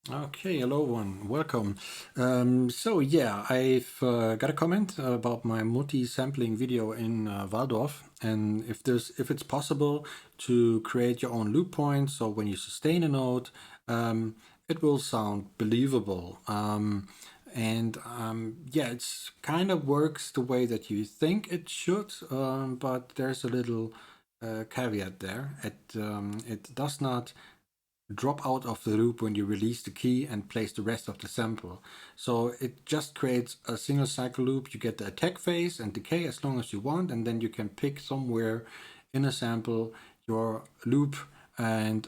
Okay, hello everyone, welcome. So yeah, I've got a comment about my multi-sampling video in Waldorf, and if it's possible to create your own loop points, so when you sustain a note, it will sound believable. Yeah, it's kind of works the way that you think it should, but there's a little caveat there. It does not drop out of the loop when you release the key and place the rest of the sample. So it just creates a single cycle loop. You get the attack phase and decay as long as you want, and then you can pick somewhere in a sample your loop and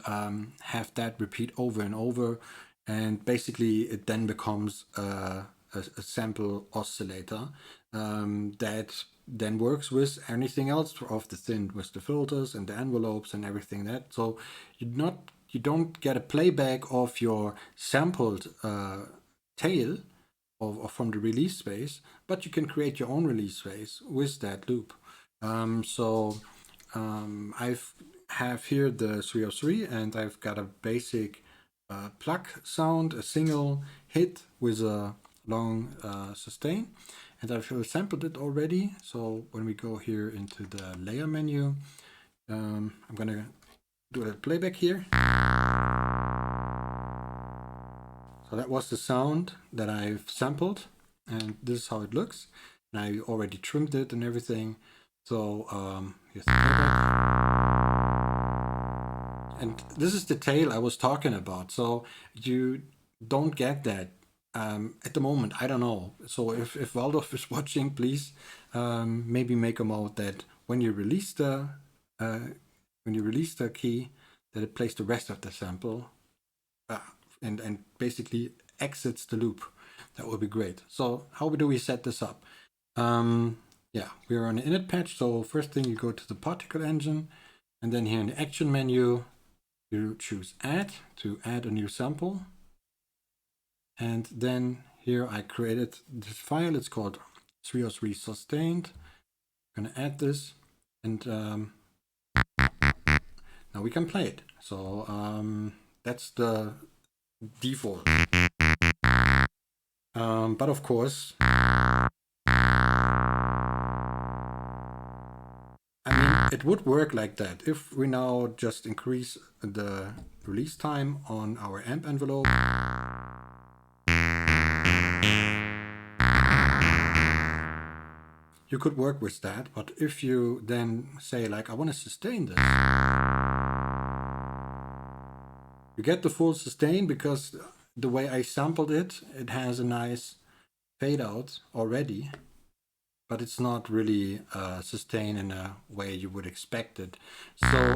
have that repeat over and over. And basically, it then becomes a sample oscillator that then works with anything else of the thin, with the filters and the envelopes and everything that. So you don't get a playback of your sampled tail or from the release space, but you can create your own release space with that loop. I have here the 303, and I've got a basic pluck sound, a single hit with a long sustain, and I've sampled it already. So when we go here into the layer menu, I'm gonna do a playback here. So that was the sound that I've sampled, and this is how it looks. And I already trimmed it and everything. So here's the playback. And this is the tail I was talking about. So you don't get that at the moment. I don't know. So if Waldorf is watching, please maybe make a mode that when you release the key, that it plays the rest of the sample and basically exits the loop. That would be great. So how do we set this up? Yeah, we're on the init patch. So first thing, you go to the particle engine, and then here in the action menu, you choose add to add a new sample. And then here I created this file. It's called 303 sustained. I'm gonna add this, and now we can play it. So that's the default. But of course, I mean, it would work like that if we now just increase the release time on our amp envelope. You could work with that, but if you then say like, I want to sustain this, you get the full sustain because the way I sampled it, it has a nice fade out already, but it's not really sustained in a way you would expect it. So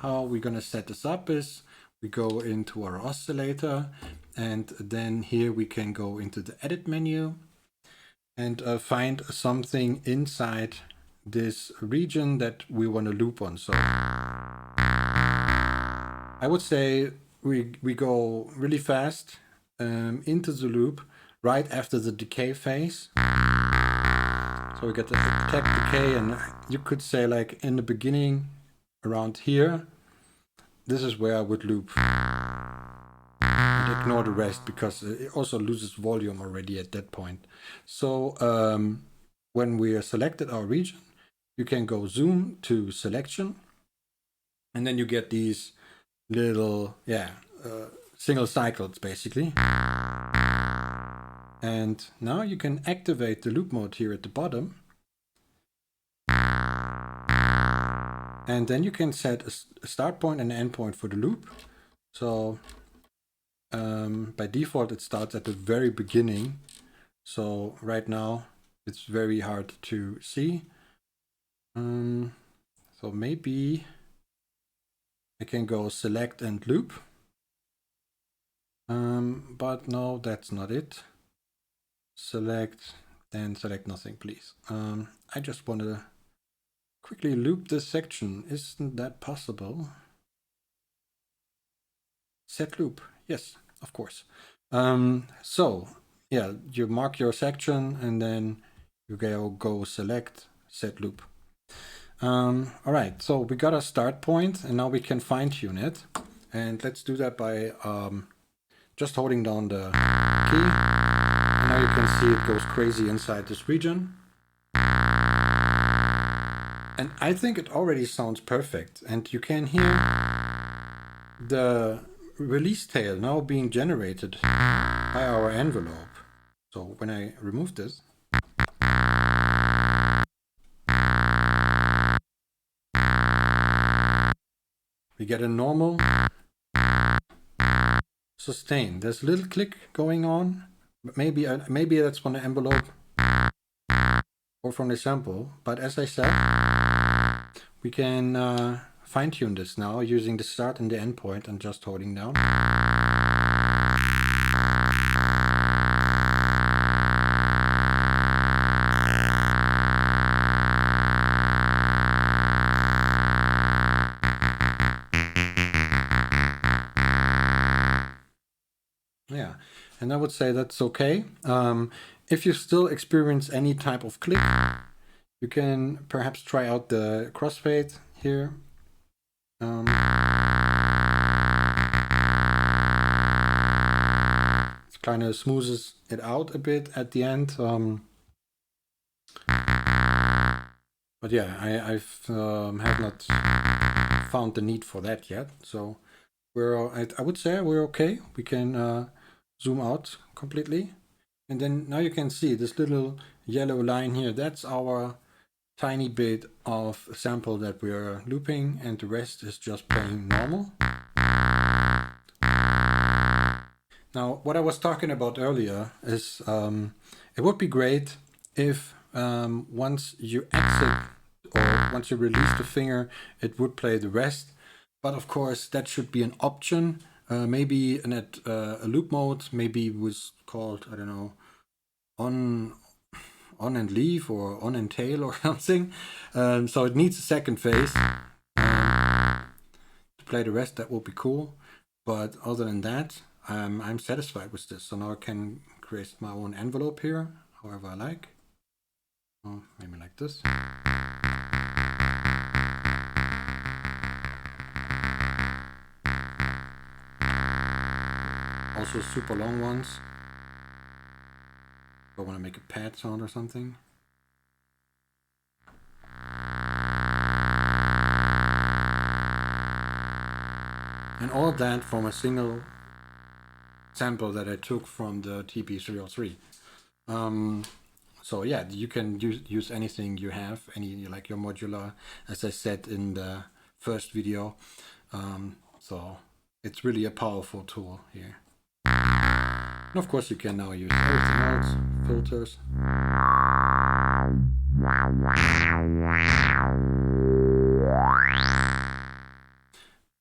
how we're gonna set this up is we go into our oscillator, and then here we can go into the edit menu and find something inside this region that we want to loop on. So I would say we go really fast into the loop right after the decay phase. So we get the attack decay, and you could say like in the beginning around here, this is where I would loop and ignore the rest because it also loses volume already at that point. So when we selected our region, you can go zoom to selection, and then you get these little single cycles basically. And now you can activate the loop mode here at the bottom. And then you can set a start point and an end point for the loop. So by default, it starts at the very beginning. So right now, it's very hard to see. So maybe I can go select and loop. But no, that's not it. Select, then select nothing, please. I just want to quickly loop this section. Isn't that possible? Set loop. Yes, of course. So yeah, you mark your section and then you go select set loop. All right, so we got a start point and now we can fine tune it. And let's do that by just holding down the key. And now you can see it goes crazy inside this region. And I think it already sounds perfect. And you can hear the release tail now being generated by our envelope. So when I remove this, we get a normal sustain. There's a little click going on, but maybe that's from the envelope or from the sample. But as I said, we can fine-tune this now using the start and the end point and just holding down. Yeah, and I would say that's okay. If you still experience any type of click, you can perhaps try out the crossfade here. It kind of smoothes it out a bit at the end. But yeah, I've have not found the need for that yet. So I would say we're okay. We can zoom out completely. And then now you can see this little yellow line here. That's our tiny bit of sample that we are looping, and the rest is just playing normal. Now, what I was talking about earlier is it would be great if once you exit or once you release the finger, it would play the rest. But of course, that should be an option. Maybe a loop mode, maybe was called, I don't know, on and leave or on and tail or something. So it needs a second phase to play the rest. That would be cool. But other than that, I'm satisfied with this. So now I can create my own envelope here, however I like. Maybe like this. Also super long ones. I want to make a pad sound or something. And all of that from a single sample that I took from the TP303. So yeah, you can use anything you have, like your modular, as I said in the first video. So it's really a powerful tool here. And of course you can now use everything else, filters.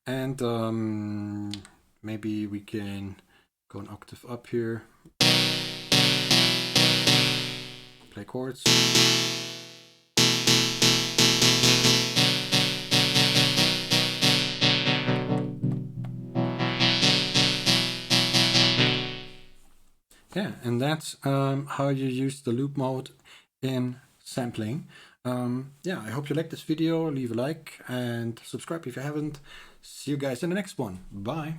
And maybe we can go an octave up here. Play chords. Yeah, and that's how you use the loop mode in sampling. Yeah, I hope you liked this video. Leave a like and subscribe if you haven't. See you guys in the next one. Bye.